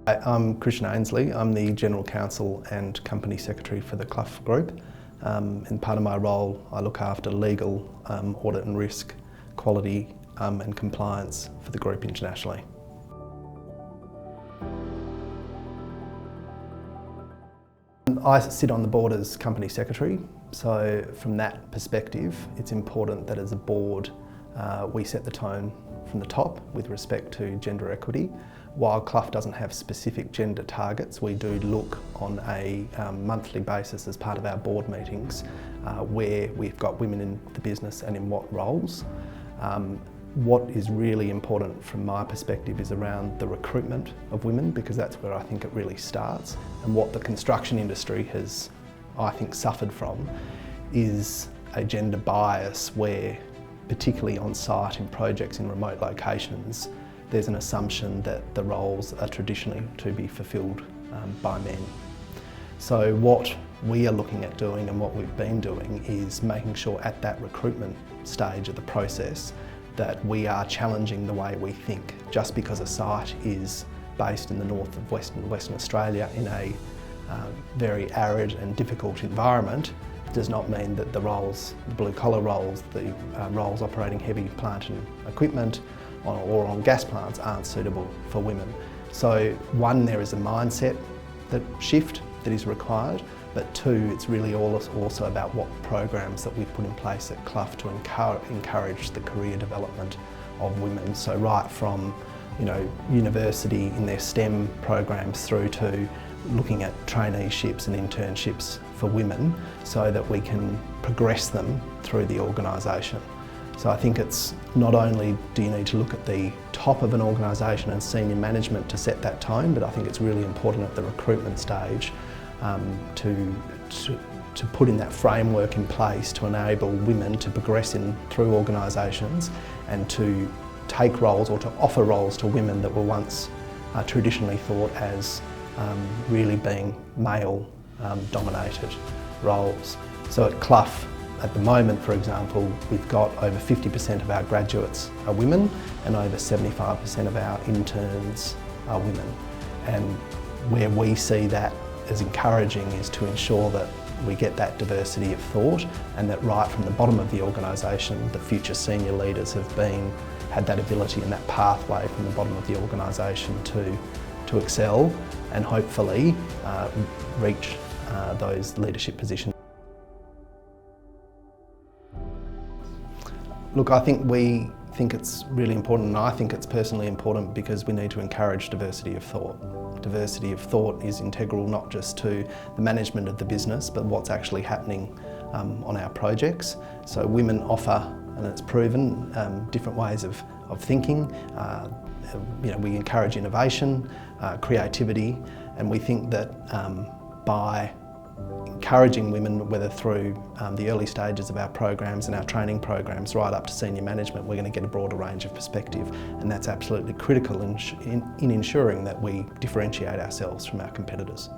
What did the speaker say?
I'm Christian Ainslie. I'm the General Counsel and Company Secretary for the Clough Group. In part of my role, I look after legal, audit and risk, quality and compliance for the group internationally. I sit on the board as Company Secretary, so from that perspective, it's important that as a board we set the tone from the top with respect to gender equity. While Clough doesn't have specific gender targets, we do look on a monthly basis as part of our board meetings where we've got women in the business and in what roles. What is really important from my perspective is around the recruitment of women, because that's where I think it really starts. And what the construction industry has, I think, suffered from is a gender bias where, particularly on site in projects in remote locations, there's an assumption that the roles are traditionally to be fulfilled by men. So what we are looking at doing and what we've been doing is making sure at that recruitment stage of the process that we are challenging the way we think. Just because a site is based in the north of Western Australia in a very arid and difficult environment does not mean that the roles, the blue collar roles, the roles operating heavy plant and equipment or on gas plants aren't suitable for women. So one, there is a mindset shift that is required, but two, it's really also about what programs that we've put in place at Clough to encourage the career development of women. So right from university in their STEM programs through to looking at traineeships and internships for women so that we can progress them through the organisation. So I think it's not only do you need to look at the top of an organisation and senior management to set that tone, but I think it's really important at the recruitment stage to put in that framework in place to enable women to progress through organisations and to take roles or to offer roles to women that were once traditionally thought as really being male dominated roles. So at Clough, at the moment, for example, we've got over 50% of our graduates are women and over 75% of our interns are women. And where we see that as encouraging is to ensure that we get that diversity of thought and that right from the bottom of the organisation, the future senior leaders have had that ability and that pathway from the bottom of the organisation to excel and hopefully reach those leadership positions. Look, I think we think it's really important, and I think it's personally important because we need to encourage diversity of thought. Diversity of thought is integral not just to the management of the business, but what's actually happening on our projects. So women offer, and it's proven, different ways of thinking. We encourage innovation, creativity, and we think that by encouraging women, whether through the early stages of our programs and our training programs right up to senior management, we're going to get a broader range of perspective, and that's absolutely critical in ensuring that we differentiate ourselves from our competitors.